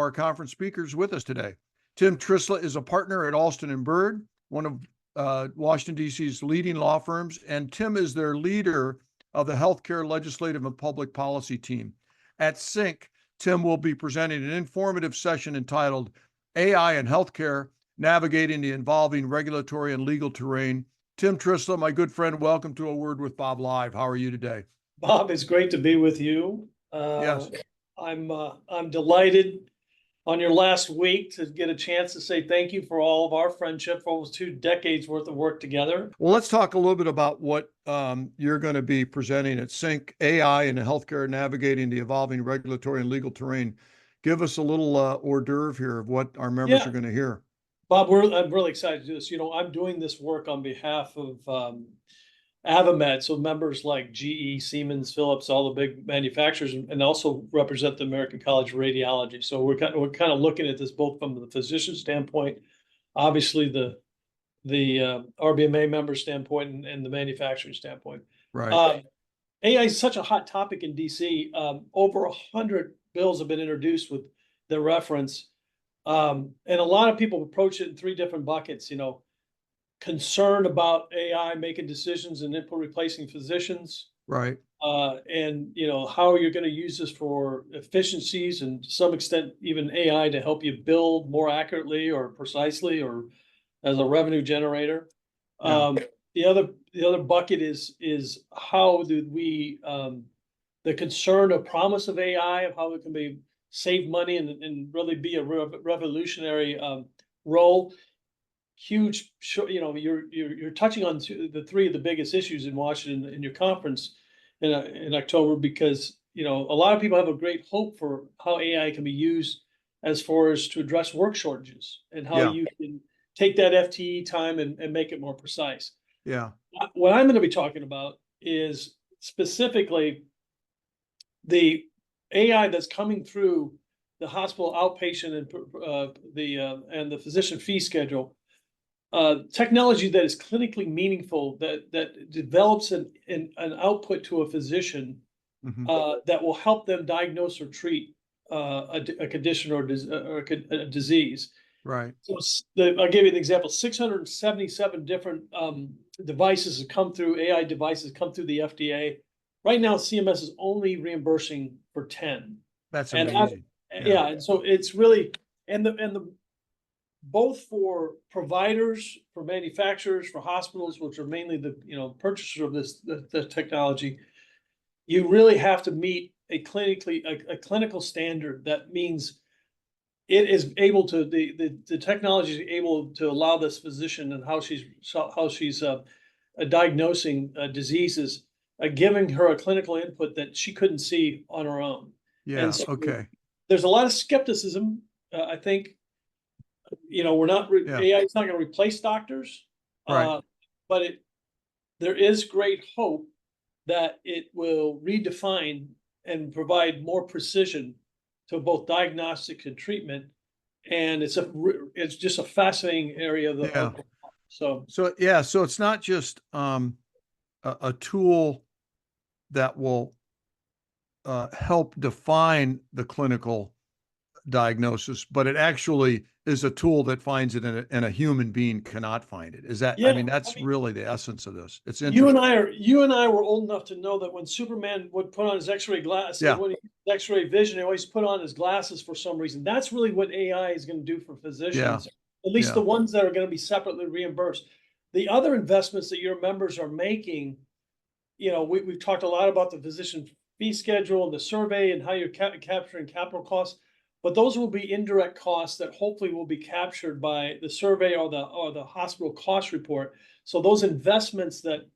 our conference speakers with us today. Tim Trysla is a partner at Alston and Bird, one of Washington, D.C.'s leading law firms, and Tim is their leader of the Healthcare Legislative and Public Policy team. At Sync, Tim will be presenting an informative session entitled AI and Healthcare, Navigating the Evolving Regulatory and Legal Terrain. Tim Trysla, my good friend, welcome to A Word with Bob Live. How are you today? Bob, it's great to be with you. Yes. I'm delighted on your last week to get a chance to say thank you for all of our friendship for almost 2 decades worth of work together. Well, let's talk a little bit about what you're going to be presenting at Sync, AI and Healthcare, Navigating the Evolving Regulatory and Legal Terrain. Give us a little hors d'oeuvre here of what our members are going to hear. Bob, I'm really excited to do this. I'm doing this work on behalf of AdvaMed, so members like GE, Siemens, Philips, all the big manufacturers, and also represent the American College of Radiology. So we're kind of looking at this both from the physician standpoint, obviously the RBMA member standpoint, and the manufacturing standpoint. Right. AI is such a hot topic in DC. Over 100 bills have been introduced with the reference. And a lot of people approach it in 3 different buckets, concerned about AI making decisions and replacing physicians. Right. And, how you're going to use this for efficiencies and to some extent, even AI to help you build more accurately or precisely or as a revenue generator. Yeah. The other bucket is how do we, the concern of promise of AI, of how it can be save money and really be a revolutionary role. Huge, you're touching on the 3 of the biggest issues in Washington in your conference in October, because a lot of people have a great hope for how AI can be used as far as to address work shortages and how you can take that FTE time and make it more precise. Yeah. What I'm going to be talking about is specifically the AI that's coming through the hospital outpatient and the physician fee schedule, technology that is clinically meaningful, that develops an output to a physician that will help them diagnose or treat a condition or a disease. Right. So I'll give you an example. 677 different devices have come through, AI devices come through the FDA. Right now, CMS is only reimbursing for 10. That's amazing. And so it's really, and the both for providers, for manufacturers, for hospitals, which are mainly the purchasers of the technology, you really have to meet a clinical standard. That means it is able to the technology is able to allow this physician and how she's diagnosing diseases, giving her a clinical input that she couldn't see on her own. Yeah. So okay. There's a lot of skepticism. I think, we're not AI is not going to replace doctors, right. But there is great hope that it will redefine and provide more precision to both diagnostics and treatment. And it's just a fascinating area of the so it's not just a tool that will help define the clinical diagnosis, but it actually is a tool that finds it and a human being cannot find it. Is that, that's really the essence of this. It's interesting. You and I were old enough to know that when Superman would put on his X-ray glasses, when he had X-ray vision, he always put on his glasses for some reason. That's really what AI is going to do for physicians, at least the ones that are going to be separately reimbursed. The other investments that your members are making, we've talked a lot about the physician fee schedule and the survey and how you're capturing capital costs. But those will be indirect costs that hopefully will be captured by the survey or the hospital cost report. So those investments that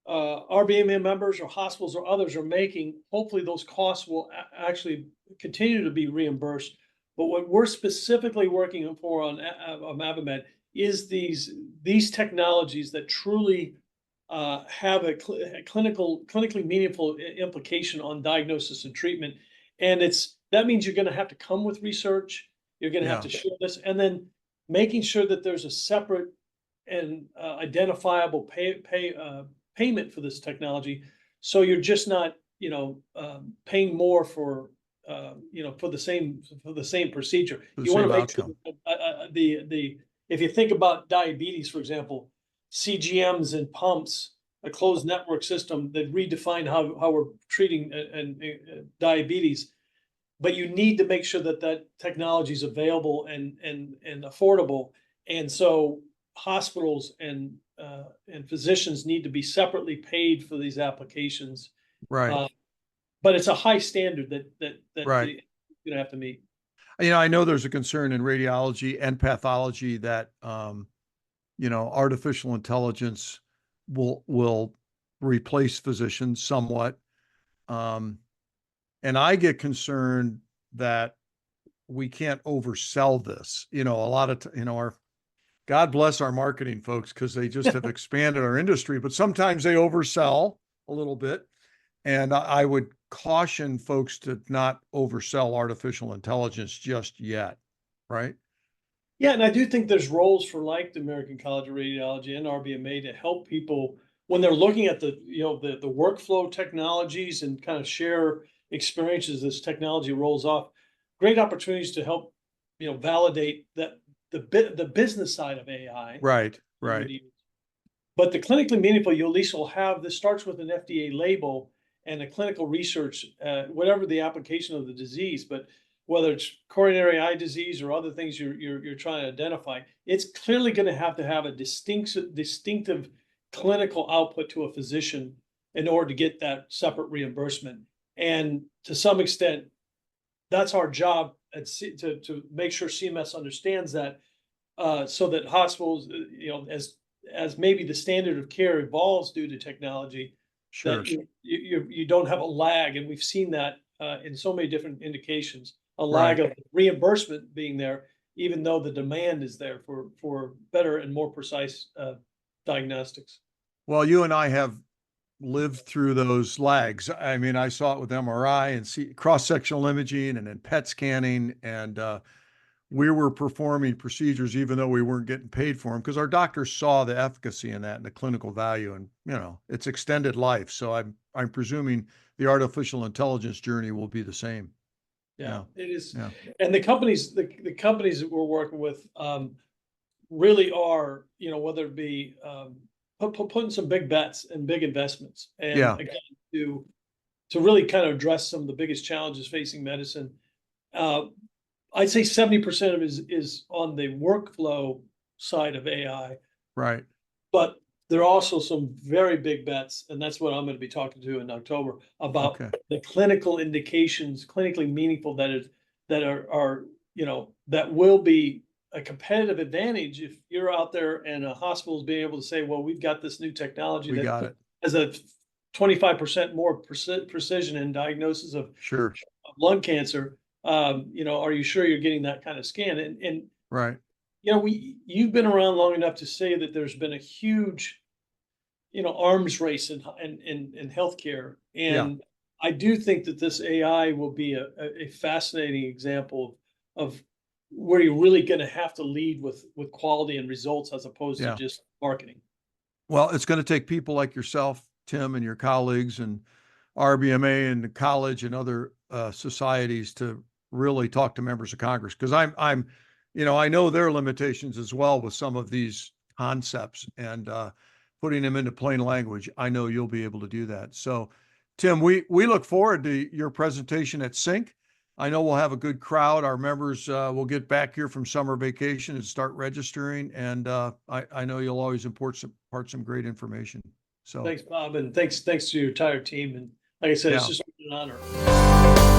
RBMA members or hospitals or others are making, hopefully those costs will actually continue to be reimbursed. But what we're specifically working for on AdvaMed is these technologies that truly have a clinically meaningful implication on diagnosis and treatment. And that means you're going to have to come with research. You're going to have to share this, and then making sure that there's a separate and identifiable payment for this technology. So you're just not, paying more for for the same procedure. For the You want to same make sure outcome. that, if you think about diabetes, for example, CGMs and pumps, a closed network system that redefine how we're treating diabetes. But you need to make sure that that technology is available and affordable. And so hospitals and physicians need to be separately paid for these applications. Right. But it's a high standard that Right. you're gonna have to meet. I know there's a concern in radiology and pathology that, artificial intelligence will replace physicians somewhat. And I get concerned that we can't oversell this. A lot of, God bless our marketing folks, because they just have expanded our industry, but sometimes they oversell a little bit. And I would caution folks to not oversell artificial intelligence just yet, right? Yeah, and I do think there's roles for like the American College of Radiology and RBMA to help people when they're looking at the workflow technologies and kind of share experiences as technology rolls off. Great opportunities to help validate that the business side of AI. Right. But the clinically meaningful, you at least will have, this starts with an FDA label and a clinical research, whatever the application of the disease, but whether it's coronary eye disease or other things you're trying to identify, it's clearly going to have a distinctive clinical output to a physician in order to get that separate reimbursement. And to some extent, that's our job to make sure CMS understands that, so that hospitals, as maybe the standard of care evolves due to technology, Sure. that you don't have a lag, and we've seen that in so many different indications, a lag of reimbursement being there, even though the demand is there for better and more precise diagnostics. Well, you and I have lived through those lags. I mean, I saw it with MRI and cross-sectional imaging and then PET scanning, and we were performing procedures even though we weren't getting paid for them, because our doctors saw the efficacy in that and the clinical value, and it's extended life. So I'm presuming the artificial intelligence journey will be the same. Yeah, it is. Yeah. And the companies that we're working with really are, whether it be putting some big bets and big investments, and again, to really kind of address some of the biggest challenges facing medicine. I'd say 70% of it is on the workflow side of AI. Right. But there are also some very big bets, and that's what I'm going to be talking to in October about the clinical indications, clinically meaningful that are that will be a competitive advantage if you're out there and a hospital is being able to say, well, we've got this new technology that has a 25% more precision in diagnosis of lung cancer. Are you sure you're getting that kind of scan? And right. You've been around long enough to say that there's been a huge, arms race in healthcare. And I do think that this AI will be a fascinating example of where you're really going to have to lead with quality and results as opposed to just marketing. Well, it's going to take people like yourself, Tim, and your colleagues and RBMA and the college and other societies to really talk to members of Congress, because I know their limitations as well with some of these concepts, and putting them into plain language. I know you'll be able to do that. So, Tim, we look forward to your presentation at Sync. I know we'll have a good crowd. Our members will get back here from summer vacation and start registering, and I know you'll always impart some great information. So thanks, Bob, and thanks to your entire team. And like I said, it's just an honor.